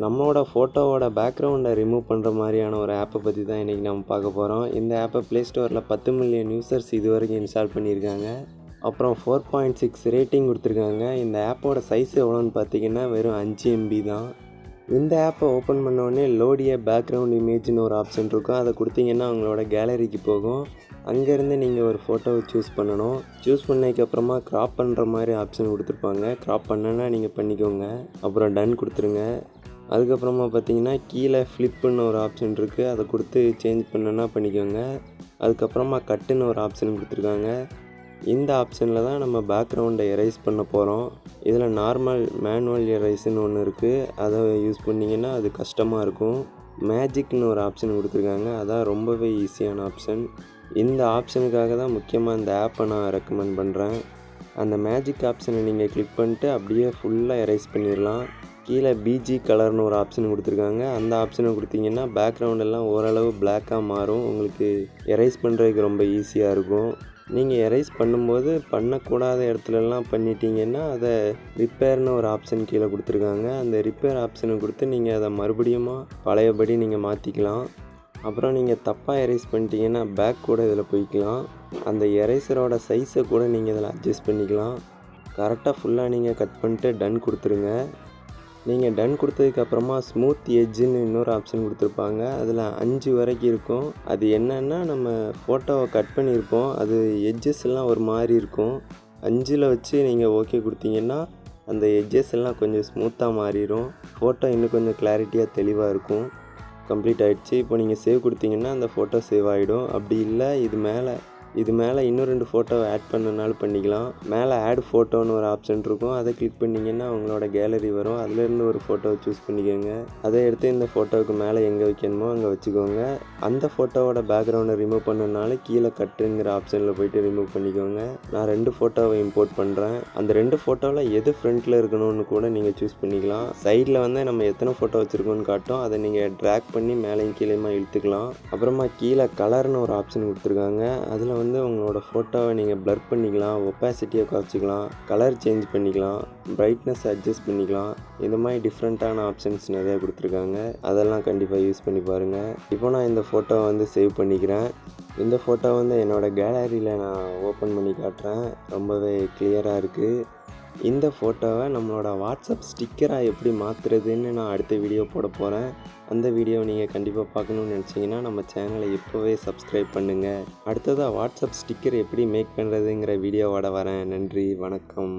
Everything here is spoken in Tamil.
நம்மளோட ஃபோட்டோவோட பேக்ரவுண்டை ரிமூவ் பண்ணுற மாதிரியான ஒரு ஆப்பை பற்றி தான் இன்றைக்கி நம்ம பார்க்க போகிறோம். இந்த ஆப்பை ப்ளே ஸ்டோரில் 10 மில்லியன் யூசர்ஸ் இது வரைக்கும் இன்ஸ்டால் பண்ணியிருக்காங்க. அப்புறம் 4.6 ரேட்டிங் கொடுத்துருக்காங்க. இந்த ஆப்போட சைஸ் எவ்வளோன்னு பார்த்தீங்கன்னா வெறும் 5 MB தான். இந்த ஆப்பை ஓப்பன் பண்ணோடனே லோடிய பேக்ரவுண்ட் இமேஜ்னு ஒரு ஆப்ஷன் இருக்கும். அதை கொடுத்தீங்கன்னா அவங்களோட கேலரிக்கு போகும். அங்கேருந்து நீங்கள் ஒரு ஃபோட்டோவை சூஸ் பண்ணணும். சூஸ் பண்ணதுக்கப்புறமா க்ராப் பண்ணுற மாதிரி ஆப்ஷன் கொடுத்துருப்பாங்க. க்ராப் பண்ணனா நீங்கள் பண்ணிக்கோங்க. அப்புறம் டன் கொடுத்துருங்க. அதுக்கப்புறமா பார்த்தீங்கன்னா கீழே ஃப்ளிப்புன்னு ஒரு ஆப்ஷன் இருக்குது. அதை கொடுத்து சேஞ்ச் பண்ணனா பண்ணிக்கோங்க. அதுக்கப்புறமா கட்டுன்னு ஒரு ஆப்ஷன் கொடுத்துருக்காங்க. இந்த ஆப்ஷனில் தான் நம்ம பேக்ரவுண்டை எரேஸ் பண்ண போகிறோம். இதில் நார்மல் மேனுவல் எரேஸ்ன்னு ஒன்று இருக்குது. அதை யூஸ் பண்ணிங்கன்னா அது கஷ்டமாக இருக்கும். மேஜிக்னு ஒரு ஆப்ஷன் கொடுத்துருக்காங்க. அதான் ரொம்பவே ஈஸியான ஆப்ஷன். இந்த ஆப்ஷனுக்காக தான் முக்கியமாக இந்த ஆப்பை நான் ரெக்கமெண்ட் பண்ணுறேன். அந்த மேஜிக் ஆப்ஷனை நீங்கள் கிளிக் பண்ணிட்டு அப்படியே ஃபுல்லாக எரேஸ் பண்ணிடலாம். கீழே பிஜி கலர்னு ஒரு ஆப்ஷன் கொடுத்துருக்காங்க. அந்த ஆப்ஷனை கொடுத்தீங்கன்னா பேக்ரவுண்டெல்லாம் ஓரளவு பிளாக்காக மாறும். உங்களுக்கு எரேஸ் பண்ணுறதுக்கு ரொம்ப ஈஸியாக இருக்கும். நீங்கள் எரேஸ் பண்ணும்போது பண்ணக்கூடாத இடத்துலலாம் பண்ணிட்டீங்கன்னா அதை ரிப்பேர்னு ஒரு ஆப்ஷன் கீழே கொடுத்துருக்காங்க. அந்த ரிப்பேர் ஆப்ஷனை கொடுத்து நீங்கள் அதை மறுபடியும் பழையபடி நீங்கள் மாற்றிக்கலாம். அப்புறம் நீங்கள் தப்பாக எரேஸ் பண்ணிட்டீங்கன்னா பேக் கூட இதில் போய்க்கலாம். அந்த எரேசரோட சைஸை கூட நீங்கள் இதில் அட்ஜஸ்ட் பண்ணிக்கலாம். கரெக்டாக ஃபுல்லாக நீங்கள் கட் பண்ணிட்டு டன் கொடுத்துருங்க. நீங்கள் டன் கொடுத்ததுக்கப்புறமா ஸ்மூத் எட்ஜுன்னு இன்னொரு ஆப்ஷன் கொடுத்துருப்பாங்க. அதில் 5 வரைக்கும் இருக்கும். அது என்னென்னா நம்ம ஃபோட்டோவை கட் பண்ணியிருப்போம், அது எட்ஜஸ் எல்லாம் ஒரு மாதிரி இருக்கும். 5ல் வச்சு நீங்கள் ஓகே கொடுத்தீங்கன்னா அந்த எட்ஜஸ் எல்லாம் கொஞ்சம் ஸ்மூத்தாக மாறிடும். ஃபோட்டோ இன்னும் கொஞ்சம் கிளாரிட்டியாக தெளிவாக இருக்கும். கம்ப்ளீட் ஆகிடுச்சு. இப்போ நீங்கள் சேவ் கொடுத்தீங்கன்னா அந்த ஃபோட்டோ சேவ் ஆகிடும். அப்படி இல்லை இது மேலே இன்னும் 2 ஃபோட்டோவை ஆட் பண்ணனாலும் பண்ணிக்கலாம். மேலே ஆட் ஃபோட்டோன்னு ஒரு ஆப்ஷன் இருக்கும். அதை கிளிக் பண்ணிங்கன்னா அவங்களோட கேலரி வரும். அதுலேருந்து ஒரு ஃபோட்டோவை சூஸ் பண்ணிக்கோங்க. அதை எடுத்து இந்த ஃபோட்டோவுக்கு மேலே எங்கே வைக்கணுமோ அங்கே வச்சுக்கோங்க. அந்த ஃபோட்டோவோட பேக்ரவுண்டை ரிமூவ் பண்ணனால கீழே கட்டுங்கிற ஆப்ஷனில் போய்ட்டு ரிமூவ் பண்ணிக்கோங்க. நான் 2 ஃபோட்டோவை இம்போர்ட் பண்ணுறேன். அந்த 2 ஃபோட்டோவில் எது ஃப்ரண்ட்டில் இருக்கணும்னு கூட நீங்கள் சூஸ் பண்ணிக்கலாம். சைடில் வந்து நம்ம எத்தனை ஃபோட்டோ வச்சுருக்கோன்னு காட்டும். அதை நீங்கள் ட்ராக் பண்ணி மேலேயும் கீழேயுமா இழுத்துக்கலாம். அப்புறமா கீழே கலர்னு ஒரு ஆப்ஷன் கொடுத்துருக்காங்க. அதில் வந்து உங்களோட ஃபோட்டோவை நீங்கள் ப்ளர் பண்ணிக்கலாம், ஒப்பாசிட்டியை குறைச்சிக்கலாம், கலர் சேஞ்ச் பண்ணிக்கலாம், பிரைட்னஸ் அட்ஜஸ்ட் பண்ணிக்கலாம். இந்த மாதிரி டிஃப்ரெண்ட்டான ஆப்ஷன்ஸ் நிறையா கொடுத்துருக்காங்க. அதெல்லாம் கண்டிப்பாக யூஸ் பண்ணி பாருங்கள். இப்போ நான் இந்த ஃபோட்டோவை வந்து சேவ் பண்ணிக்கிறேன். இந்த ஃபோட்டோ வந்து என்னோடய கேலரியில் நான் ஓப்பன் பண்ணி காட்டுறேன். ரொம்பவே கிளியராக இருக்குது. இந்த ஃபோட்டோவை நம்மளோட வாட்ஸ்அப் ஸ்டிக்கராக எப்படி மாற்றுறதுன்னு நான் அடுத்த வீடியோ போட போகிறேன். அந்த வீடியோவை நீங்கள் கண்டிப்பாக பார்க்கணுன்னு நினச்சிங்கன்னா நம்ம சேனலை இப்போவே சப்ஸ்கிரைப் பண்ணுங்கள். அடுத்ததாக வாட்ஸ்அப் ஸ்டிக்கர் எப்படி மேக் பண்ணுறதுங்கிற வீடியோவோட வரேன். நன்றி, வணக்கம்.